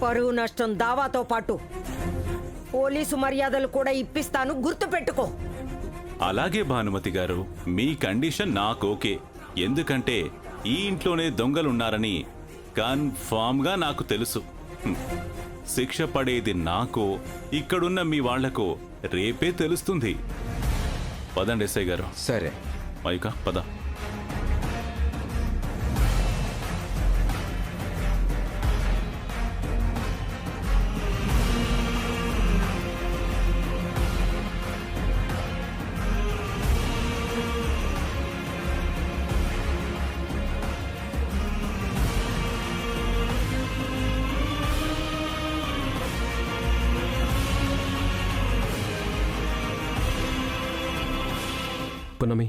పరువు నష్టం దావాతో పాటు పోలీసు మర్యాదలు కూడా ఇప్పిస్తాను, గుర్తుపెట్టుకో. అలాగే భానుమతి గారు, మీ కండిషన్ నాకు ఓకే. ఎందుకంటే ఈ ఇంట్లోనే దొంగలున్నారని కన్ఫామ్ గా నాకు తెలుసు. శిక్ష పడేది నాకు, ఇక్కడున్న మీ వాళ్లకు రేపే తెలుస్తుంది. పదండి ఎస్ఐ గారు. సరే మైకా పద. పున్నమి,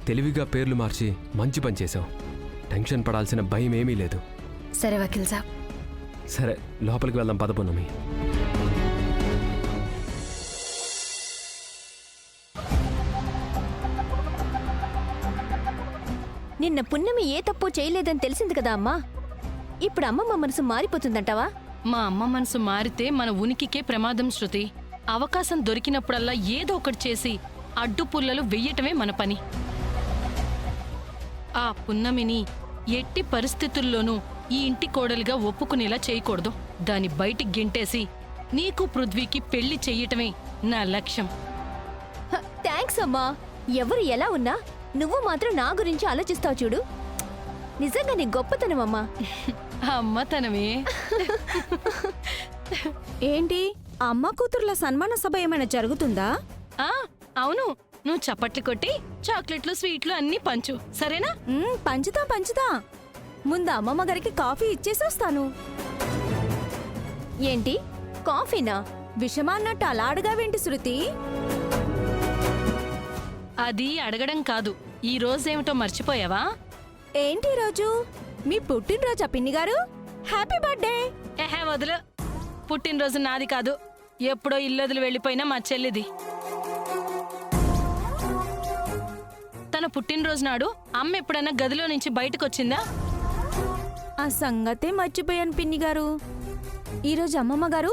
తెలివిగా పేర్లు మార్చి మంచి పని చేశావు. టెన్షన్ పడాల్సిన భయం ఏమీ లేదు. సరే వకీల్ సాబ్. సరే లోపలికి వెళ్దాం పద పున్నమి. నిన్న పున్నమి ఏ తప్పు చేయలేదని తెలిసింది కదా అమ్మా. ఇప్పుడు అమ్మమ్మ మనసు మారిపోతుందంటావా? మా అమ్మ మనసు మారితే మన ఉనికికే ప్రమాదం శృతి. అవకాశం దొరికినప్పుడల్లా ఏదో ఒకటి చేసి అడ్డుపుల్లలు వెయ్యటమే మన పని. ఆ పున్నమిని ఎట్టి పరిస్థితుల్లోనూ ఈ ఇంటి కోడలిగా ఒప్పుకునేలా చేయకూడదు. దాని బయటికి గింటేసి నీకు పృథ్వీకి పెళ్లి చెయ్యటమే నా లక్ష్యం. థ్యాంక్స్ అమ్మా. ఎవరు ఎలా ఉన్నా నువ్వు మాత్రం నా గురించి ఆలోచిస్తావు చూడు. నిజంగా నీ గొప్పతనం అమ్మా. అమ్మతనమే. ఏంటి అమ్మ కూతుర్ల సన్మాన సభ ఏమైనా జరుగుతుందా? అవును, నువ్వు చప్పట్లు కొట్టి చాక్లెట్లు స్వీట్లు అన్నీ పంచు, సరేనా? పంచుతా పంచుతా. ముందు అమ్మమ్మ గారికి కాఫీ ఇచ్చేసి వస్తాను. ఏంటి కాఫీనా? విషమా అన్నట్టు అలా అడగావేంటి శృతి? అది అడగడం కాదు, ఈ రోజేమిటో మర్చిపోయావా? ఏంటి రోజు మీ పుట్టినరోజా పిన్ని గారు? Happy birthday. ఏహే వదులు, పుట్టినరోజు నాది కాదు, ఎప్పుడో ఇల్లొదిలి వెళ్ళిపోయినా మా చెల్లిది. తన పుట్టినరోజు నాడు అమ్మ ఎప్పుడైనా గదిలో నుంచి బయటకొచ్చిందా? ఆ సంగతే మర్చిపోయాను పిన్ని గారు. ఈరోజు అమ్మమ్మ గారు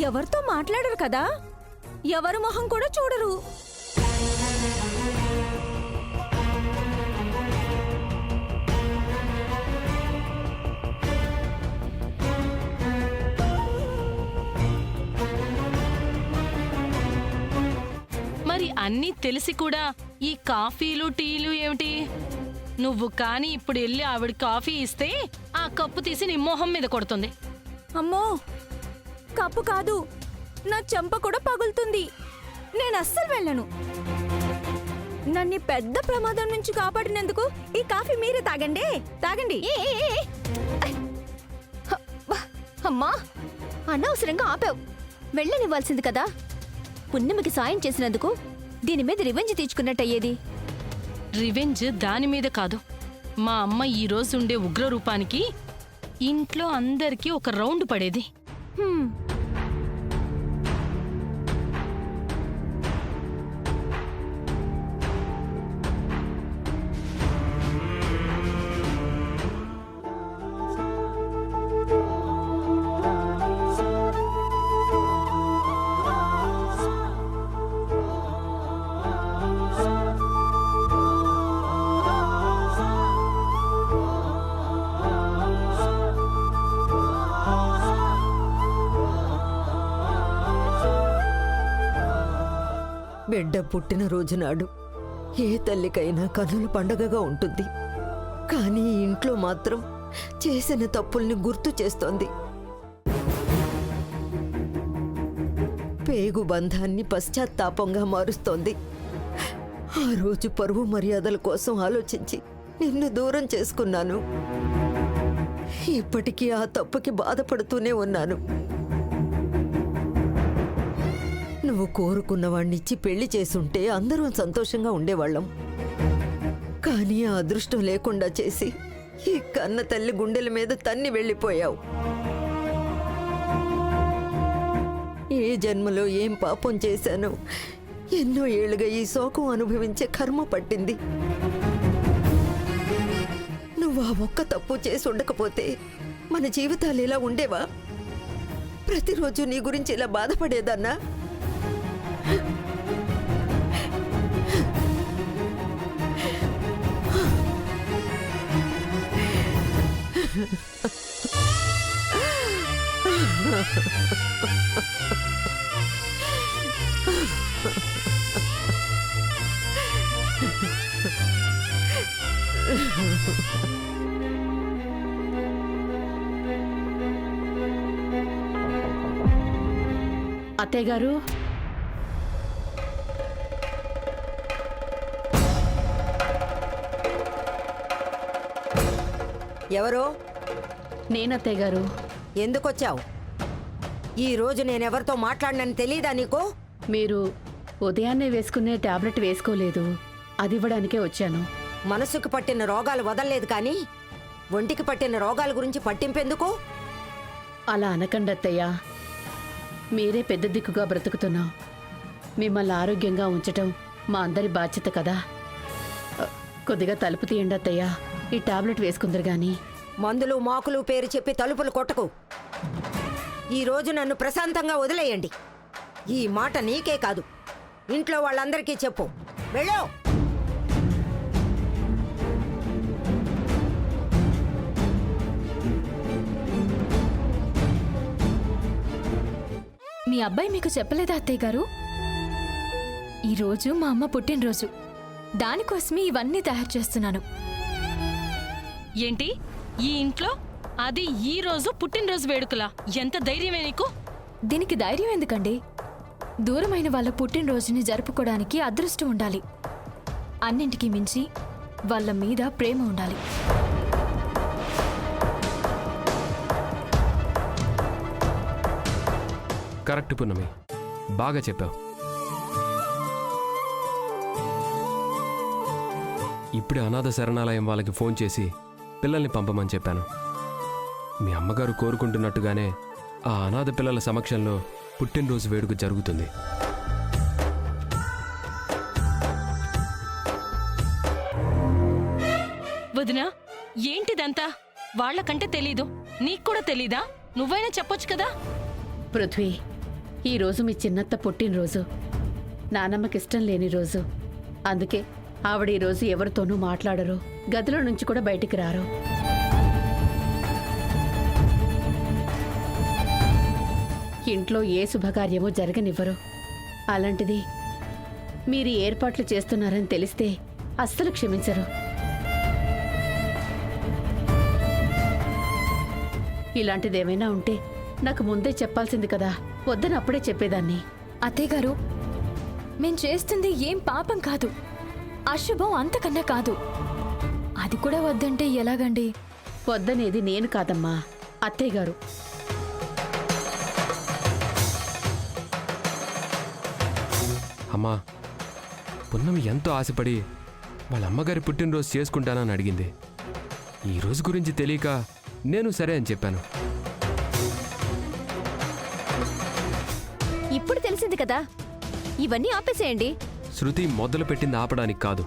ఎవరితో మాట్లాడరు కదా, ఎవరు మొహం కూడా చూడరు. మరి అన్నీ తెలిసి కూడా ఈ కాఫీలు టీలు ఏమిటి? నువ్వు కాని ఇప్పుడు వెళ్ళి ఆవిడ కాఫీ ఇస్తే ఆ కప్పు తీసి నీ మొహం మీద కొడుతుంది. అమ్మో, కప్పు కాదు, నా చెంప కూడా పగులుతుంది. నేను అస్సలు వెళ్ళను. నన్ను పెద్ద ప్రమాదం నుంచి కాపాడినందుకు ఈ కాఫీ మీరే తాగండి. తాగండి. అమ్మా, అనవసరంగా ఆపావు. వెళ్ళనివ్వాల్సింది కదా. పున్నమికి సాయం చేసినందుకు దీని మీద రివెంజ్ తీర్చుకున్నట్టయ్యేది. రివెంజ్ దాని మీద కాదు, మా అమ్మ ఈ రోజు ఉండే ఉగ్రరూపానికి ఇంట్లో అందరికీ ఒక రౌండ్ పడేది. బిడ్డ పుట్టినరోజు నాడు ఏ తల్లికైనా కనుల పండగగా ఉంటుంది. కానీ ఈ ఇంట్లో మాత్రం చేసిన తప్పుల్ని గుర్తు చేస్తోంది. పేగు బంధాన్ని పశ్చాత్తాపంగా మారుస్తోంది. ఆ రోజు పరువు మర్యాదల కోసం ఆలోచించి నిన్ను దూరం చేసుకున్నాను. ఇప్పటికీ ఆ తప్పుకి బాధపడుతూనే ఉన్నాను. నువ్వు కోరుకున్న వాణ్ణిచ్చి పెళ్లి చేసుంటే అందరం సంతోషంగా ఉండేవాళ్ళం. కానీ ఆ అదృష్టం లేకుండా చేసి ఈ కన్న తల్లి గుండెల మీద తన్ని వెళ్ళిపోయావు. ఏ జన్మలో ఏం పాపం చేశానో ఎన్నో ఏళ్లుగా ఈ శోకం అనుభవించే కర్మ పట్టింది. నువ్వు ఆ ఒక్క తప్పు చేసి ఉండకపోతే మన జీవితాలు ఇలా ఉండేవా? ప్రతిరోజు నీ గురించి ఇలా బాధపడేదన్నా? అత్తయ్య గారు, ఎవరో? నేనత్తయ్య గారు. ఎందుకొచ్చావు? ఈ రోజు నేనెవరితో మాట్లాడినని తెలీదా నీకు? మీరు ఉదయాన్నే వేసుకునే టాబ్లెట్ వేసుకోలేదు, అది ఇవ్వడానికే వచ్చాను. మనసుకు పట్టిన రోగాలు వదలలేదు కానీ ఒంటికి పట్టిన రోగాల గురించి పట్టింపెందుకు? అలా అనకండి అత్తయ్య, మీరే పెద్ద దిక్కుగా బ్రతుకుతున్నాం. మిమ్మల్ని ఆరోగ్యంగా ఉంచటం మా అందరి బాధ్యత కదా. కొద్దిగా తలుపు తీయండి అత్తయ్య, ఈ టాబ్లెట్ వేసుకుందరు గాని. మందులు మాకులు పేరు చెప్పి తలుపులు కొట్టకు. ఈ రోజు నన్ను ప్రశాంతంగా వదిలేయండి. ఈ మాట నీకే కాదు, ఇంట్లో వాళ్ళందరికీ చెప్పు. వెళ్ళు. మీ అబ్బాయి మీకు చెప్పలేదా అత్తయ్య గారు? ఈరోజు మా అమ్మ పుట్టినరోజు, దానికోసమే ఇవన్నీ తయారు చేస్తున్నాను. ఏంటి ఈ ఇంట్లో అది ఈ రోజు పుట్టినరోజు వేడుకలా? ఎంత ధైర్యమే నీకు? దీనికి ధైర్యం ఎందుకండి? దూరమైన వాళ్ళ పుట్టినరోజుని జరుపుకోవడానికి అదృష్టం ఉండాలి. అన్నింటికీ మించి వాళ్ళ మీద ప్రేమ ఉండాలి. కరెక్ట్ పున్నమి, బాగా చెప్పావు. ఇప్పుడే అనాథ శరణాలయం వాళ్ళకి ఫోన్ చేసి పిల్లల్ని పంపమని చెప్పాను. మీ అమ్మగారు కోరుకుంటున్నట్టుగానే ఆ అనాథ పిల్లల సమక్షంలో పుట్టినరోజు వేడుక జరుగుతుంది. వదినా, ఏంటిదంతా? వాళ్ళకంటే తెలీదు, నీకు కూడా తెలీదా? నువ్వైనా చెప్పొచ్చు కదా. పృథ్వీ, ఈరోజు మీ చిన్నత్త పుట్టినరోజు, నానమ్మకిష్టం లేని రోజు. అందుకే ఆవిడ ఈరోజు ఎవరితోనూ మాట్లాడరు, గదిలో నుంచి కూడా బయటికి రారు. ఇంట్లో ఏ శుభకార్యమూ జరగనివ్వరు. అలాంటిది మీరు ఏర్పాట్లు చేస్తున్నారని తెలిస్తే అస్సలు క్షమించరు. ఇలాంటిదేమైనా ఉంటే నాకు ముందే చెప్పాల్సింది కదా, వద్దని అప్పుడే చెప్పేదాన్ని. అత్తయ్య గారు, మేం చేస్తుంది ఏం పాపం కాదు, అశుభం అంతకన్నా కాదు. అది కూడా వద్దంటే ఎలాగండి? వద్దనేది నేను కాదమ్మా, అత్తయ్య గారు. అమ్మా, పున్నమి ఎంతో ఆశపడి వాళ్ళ అమ్మగారి పుట్టినరోజు చేసుకుంటానని అడిగింది. ఈ రోజు గురించి తెలియక నేను సరే అని చెప్పాను. ఇప్పుడు తెలిసింది కదా, ఇవన్నీ ఆపేసేయండి. శృతి మొదలు పెట్టింది ఆపడానికి కాదు.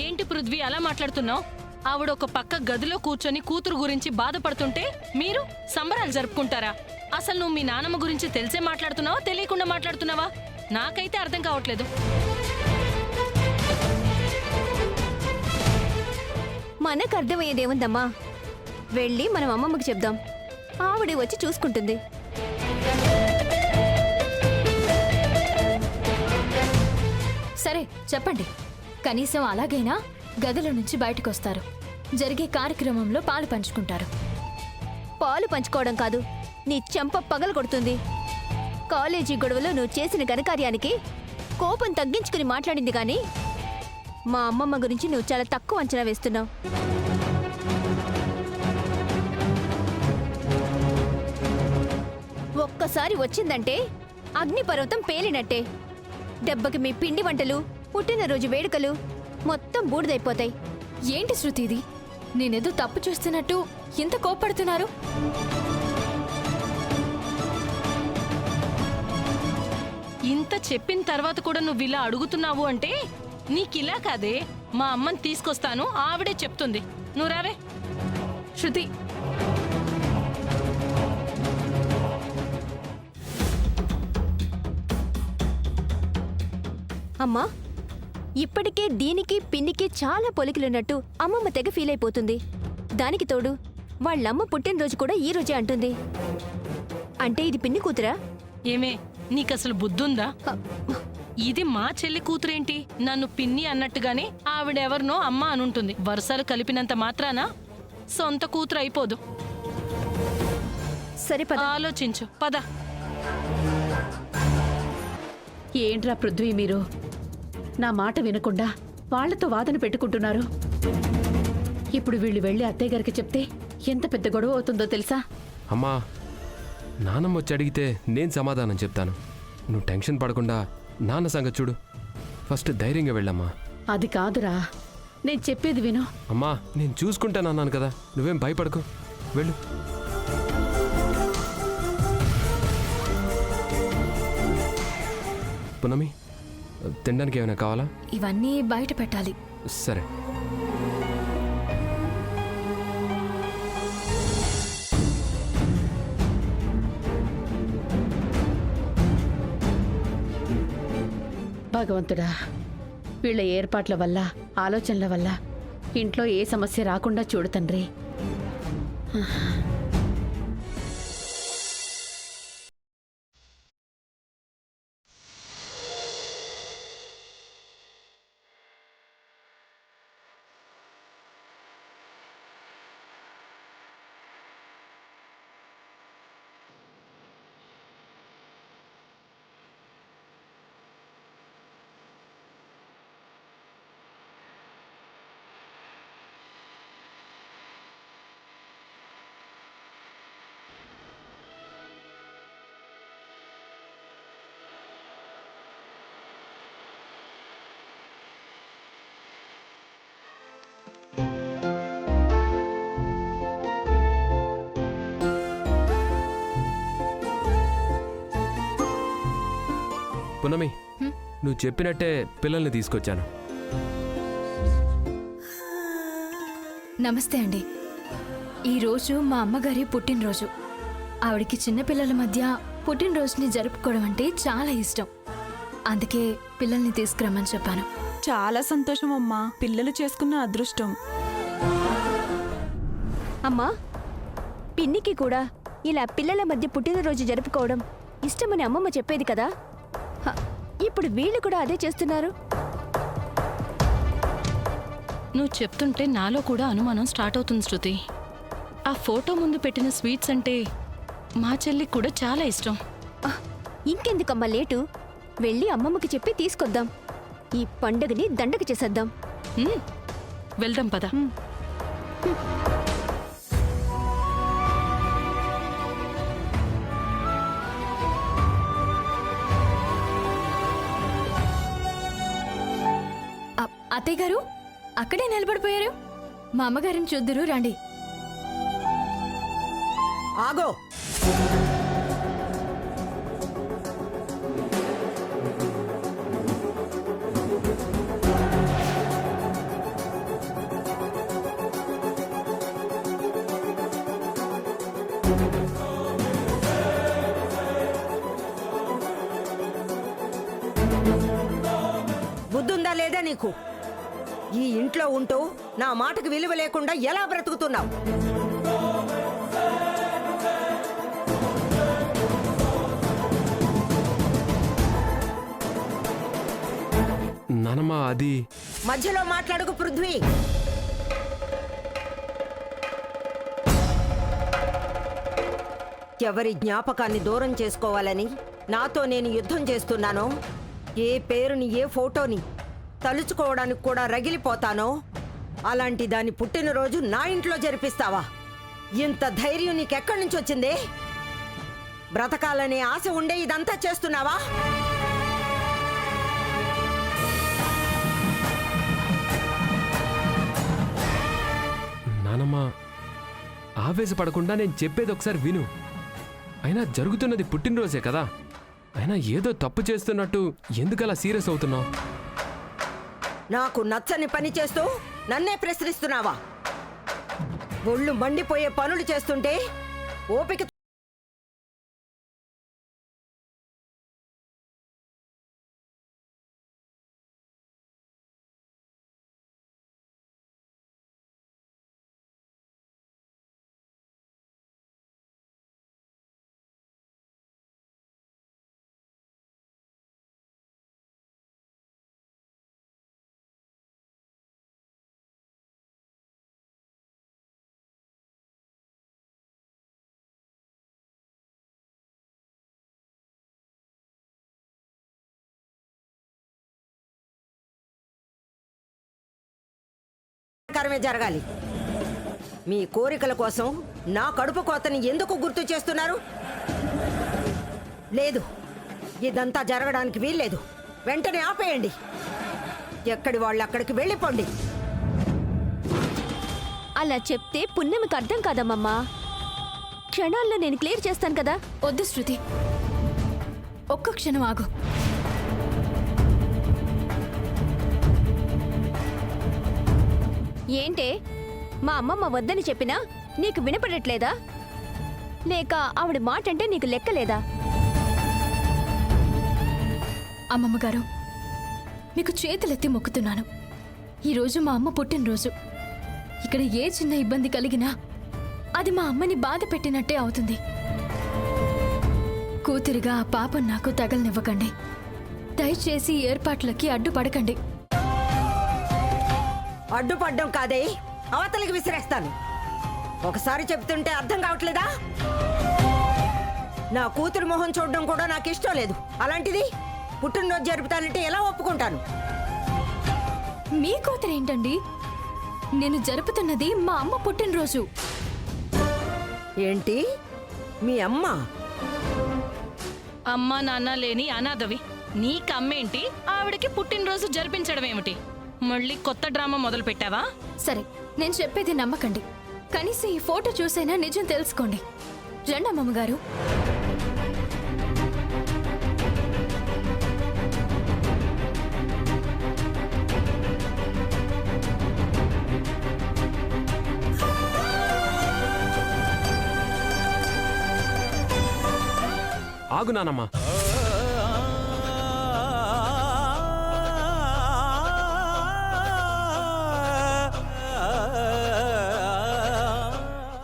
ఏంటి పృథ్వీ అలా మాట్లాడుతున్నావు? ఆవిడ ఒక పక్క గదిలో కూర్చొని కూతురు గురించి బాధపడుతుంటే మీరు సంబరాలు జరుపుకుంటారా? అసలు నువ్వు మీ నానమ్మ గురించి తెలిసే మాట్లాడుతున్నావా, తెలియకుండా మాట్లాడుతున్నావా? నాకైతే అర్థం కావట్లేదు. మనకు అర్థమయ్యేదేముందమ్మా, వెళ్ళి మనం అమ్మమ్మకి చెప్దాం, ఆవిడే వచ్చి చూసుకుంటుంది. సరే చెప్పండి, కనీసం అలాగైనా గదిలో నుంచి బయటకొస్తారు, జరిగే కార్యక్రమంలో పాలు పంచుకుంటారు. పాలు పంచుకోవడం కాదు, నీ చెంప పగలు కొడుతుంది. కాలేజీ గొడవలో నువ్వు చేసిన ఘనకార్యానికి కోపం తగ్గించుకుని మాట్లాడింది కానీ మా అమ్మమ్మ గురించి నువ్వు చాలా తక్కువ అంచనా వేస్తున్నావు. ఒక్కసారి వచ్చిందంటే అగ్నిపర్వతం పేలినట్టే. దెబ్బకి మీ పిండి వంటలు, పుట్టినరోజు వేడుకలు మొత్తం బూడిదైపోతాయి. ఏంటి శృతి ఇది? నేనేదో తప్పు చూస్తున్నట్టు ఇంత కోప్పడుతున్నారు? ఇంత చెప్పిన తర్వాత కూడా నువ్వు ఇలా అడుగుతున్నావు అంటే నీకిలా కాదే, మా అమ్మని తీసుకొస్తాను, ఆవిడే చెప్తుంది. నువ్వు రావే. శృతి అమ్మా ఇప్పటికే దీనికి పిన్నికి చాలా పొలికలున్నట్టు అమ్మమ్మ తెగ ఫీల్ అయిపోతుంది. దానికి తోడు వాళ్ళమ్మ పుట్టినరోజు కూడా ఈ రోజే అంటుంది. అంటే ఇది పిన్ని కూతురా? ఏమే నీకసలు బుద్ధుందా? ఇది మా చెల్లి కూతురేంటి? నన్ను పిన్ని అన్నట్టుగానే ఆవిడెవరినో అమ్మ అనుంటుంది. వరుసలు కలిపినంత మాత్రాన సొంత కూతురు అయిపోదు. సరే పద. ఆలోచించు పద. ఏంట్రా పృథ్వీ మీరు నా మాట వినకుండా వాళ్లతో వాదన పెట్టుకుంటున్నారు? ఇప్పుడు వీళ్ళు వెళ్ళి అత్తయ్య గారికి చెప్తే ఎంత పెద్ద గొడవ అవుతుందో తెలుసా? అమ్మా, నానమ్మ వచ్చి అడిగితే నేను సమాధానం చెప్తాను. నువ్వు టెన్షన్ పడకుండా నాన్న సంగతి చూడు. ఫస్ట్ ధైర్యంగా వెళ్ళమ్మా. అది కాదురా, నేను చెప్పేది విను. అమ్మా, నేను చూసుకుంటానన్నాను కదా, నువ్వేం భయపడకు. వెళ్ళు. పునమి, తినడానికి ఏమైనా కావాలా? ఇవన్నీ బయట పెట్టాలి. సరే. భగవంతుడా, వీళ్ళ ఏర్పాట్ల వల్ల ఆలోచనల వల్ల ఇంట్లో ఏ సమస్య రాకుండా చూడు తండ్రి. పునమి, నువ్వు చెప్పినట్టే పిల్లల్ని తీసుకొచ్చాను. నమస్తే అండి. ఈరోజు మా అమ్మగారి పుట్టినరోజు. ఆవిడికి చిన్నపిల్లల మధ్య పుట్టినరోజుని జరుపుకోవడం అంటే చాలా ఇష్టం. అందుకే పిల్లల్ని తీసుకురమ్మని చెప్పాను. చాలా సంతోషం అమ్మా, పిల్లలు చేసుకున్న అదృష్టం. అమ్మా పిన్నికి కూడా ఇలా పిల్లల మధ్య పుట్టినరోజు జరుపుకోవడం ఇష్టమని అమ్మమ్మ చెప్పేది కదా. ఇప్పుడు వీళ్ళు కూడా అదే చేస్తున్నారు. నువ్వు చెప్తుంటే నాలో కూడా అనుమానం స్టార్ట్ అవుతుంది శృతి. ఆ ఫోటో ముందు పెట్టిన స్వీట్స్ అంటే మా చెల్లికి కూడా చాలా ఇష్టం. ఇంకెందుకమ్మా లేటు? వెళ్ళి అమ్మమ్మకి చెప్పి తీసుకొద్దాం. ఈ పండగని దండగ చేసేద్దాం. వెళ్దాం పద. అత్తయ్య గారు అక్కడే నిలబడిపోయారు. మా అమ్మగారిని చూద్దురు రండి. ఆగో. బుద్ధుందా లేదా నీకు? ఈ ఇంట్లో ఉంటూ నా మాటకు విలువ లేకుండా ఎలా బ్రతుకుతున్నావు? నానమ్మ, అది మధ్యలో మాట్లాడుకు పృథ్వీ. ఎవరి జ్ఞాపకాన్ని దూరం చేసుకోవాలని నాతో నేను యుద్ధం చేస్తున్నానో, ఏ పేరుని ఏ ఫోటోని తలుచుకోవడానికి కూడా రగిలిపోతానో అలాంటి దాని పుట్టినరోజు నా ఇంట్లో జరిపిస్తావా? ఇంత ధైర్యం నీకెక్కడి నుంచి వచ్చిందే? బ్రతకాలనే ఆశ ఉండే ఇదంతా చేస్తున్నావా? నానమ్మ, ఆవేశపడకుండా నేను చెప్పేది ఒకసారి విను. అయినా జరుగుతున్నది పుట్టినరోజే కదా. అయినా ఏదో తప్పు చేస్తున్నట్టు ఎందుకలా సీరియస్ అవుతున్నావు? నాకు నచ్చని పని చేస్తూ నన్నే ప్రశ్నిస్తున్నావా? ఒళ్ళు మండిపోయే పనులు చేస్తుంటే ఓపిక కరమే జరగాలి. మీ కోరికల కోసం నా కడుపు కోతని ఎందుకు గుర్తు చేస్తున్నారు? లేదు, ఇదంతా జరగడానికి వీల్లేదు. వెంటనే ఆపేయండి. ఎక్కడి వాళ్ళు అక్కడికి వెళ్ళిపోండి. అలా చెప్తే పుణ్యమికి అర్థం కాదమ్మమ్మా. క్షణాల్లో నేను క్లియర్ చేస్తాను కదా. వద్దు శృతి, ఒక్క క్షణం ఆగు. ఏంటే, మా అమ్మమ్మ వద్దని చెప్పినా నీకు వినపడట్లేదా? లేక ఆవిడ మాట అంటే నీకు లెక్కలేదా? అమ్మమ్మ గారు, మీకు చేతులెత్తి మొక్కుతున్నాను. ఈరోజు మా అమ్మ పుట్టినరోజు. ఇక్కడ ఏ చిన్న ఇబ్బంది కలిగినా అది మా అమ్మని బాధ పెట్టినట్టే అవుతుంది. కూతురిగా ఆ పాపం నాకు తగలనివ్వకండి. దయచేసి ఏర్పాట్లకి అడ్డుపడకండి. అడ్డుపడ్డం కాదే, అవతలికి విసిరేస్తాను. ఒకసారి చెప్తుంటే అర్థం కావట్లేదా? నా కూతురు మొహం చూడడం కూడా నాకు ఇష్టం లేదు. అలాంటిది పుట్టినరోజు జరుపుతానంటే ఎలా ఒప్పుకుంటాను? మీ కూతురేంటండి? నేను జరుపుతున్నది మా అమ్మ పుట్టినరోజు. ఏంటి, మీ అమ్మ? అమ్మా నాన్న లేని అనాథవి. నీకమ్మేంటి? ఆవిడకి పుట్టినరోజు జరిపించడం ఏమిటి? మళ్ళీ కొత్త డ్రామా మొదలు పెట్టావా? సరే, నేను చెప్పేది నమ్మకండి. కనీసం ఈ ఫోటో చూసైనా నిజం తెలుసుకోండి. రండి అమ్మమ్మ గారు. ఆగు నానమ్మా.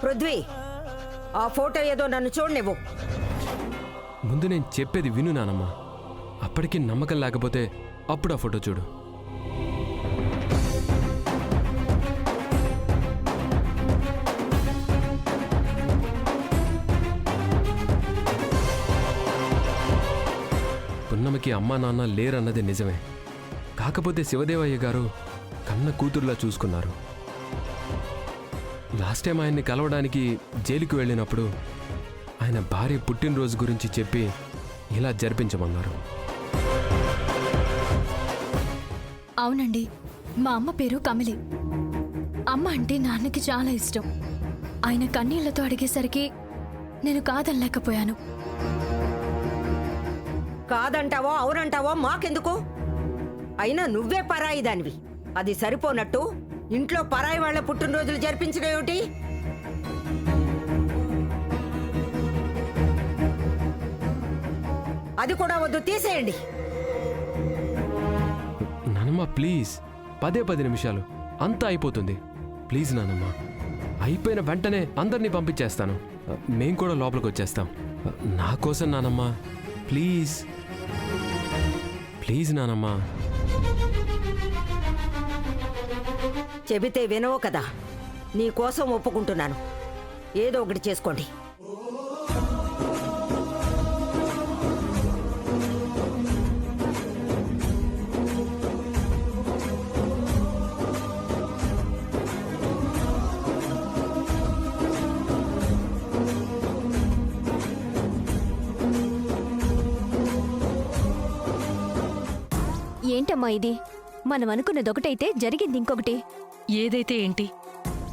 పృథ్వీ, ఆ ఫోటో ఏదో నన్ను చూడనివ్వు. ముందు నేను చెప్పేది విను నానమ్మా. అప్పటికి నమ్మకం లేకపోతే అప్పుడు ఆ ఫోటో చూడు. పున్నమికి అమ్మా నాన్న లేరన్నది నిజమే. కాకపోతే శివదేవయ్య గారు కన్న కూతురులా చూసుకున్నారు. లాస్ట్ టైం ఆయన్ని కలవడానికి జైలుకు వెళ్ళినప్పుడు ఆయన భార్య పుట్టినరోజు గురించి చెప్పి ఇలా జరిపించమన్నారు. అవునండి, మా అమ్మ పేరు కమలి. అమ్మ అంటే నాన్నకి చాలా ఇష్టం. ఆయన కన్నీళ్లతో అడిగేసరికి నేను కాదనలేకపోయాను. కాదంటావో అవునంటావో మాకెందుకు? అయినా నువ్వే పరాయి దానివి. అది సరిపోనట్టు ఇంట్లో పరాయి వాళ్ళ పుట్టినరోజులు జరిపించడం ఏమిటి? అది కూడా వద్దు, తీసేయండి. నానమ్మ ప్లీజ్, 10 నిమిషాలు అంతా అయిపోతుంది. ప్లీజ్ నానమ్మ, అయిపోయిన వెంటనే అందరినీ పంపించేస్తాను. మేం కూడా లోపలికి వచ్చేస్తాం. నా కోసం నానమ్మ, ప్లీజ్ ప్లీజ్ నానమ్మ. చెబితే వినవో కదా, నీ కోసం ఒప్పుకుంటున్నాను. ఏదో ఒకటి చేసుకోండి. ఏంటమ్మా ఇది? మనం అనుకున్నది ఒకటైతే జరిగింది ఇంకొకటి. ఏదైతే ఏంటి,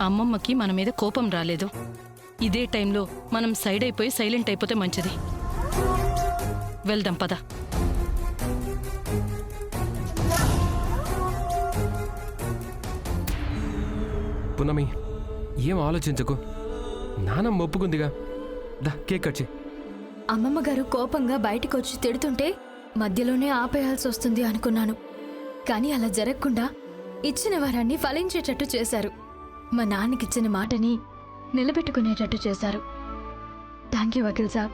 అమ్మమ్మకి మన మీద కోపం రాలేదు. ఇదే టైంలో మనం సైడ్ అయిపోయి సైలెంట్ అయిపోతే మంచిది. వెళ్దాం పద. పున్నమి, ఏం ఆలోచించకు. నానమ్మ ఒప్పుకుందిగా. దా కేక్ కట్ చేయి. అమ్మమ్మ గారు కోపంగా బయటికి వచ్చి తిడుతుంటే మధ్యలోనే ఆపేయాల్సి వస్తుంది అనుకున్నాను. కానీ అలా జరగకుండా ఇచ్చిన వరాన్ని ఫలించేటట్టు చేశారు. మా నాన్నకిచ్చిన మాటని నిలబెట్టుకునేటట్టు చేశారు. Thank you Vakeel Saab.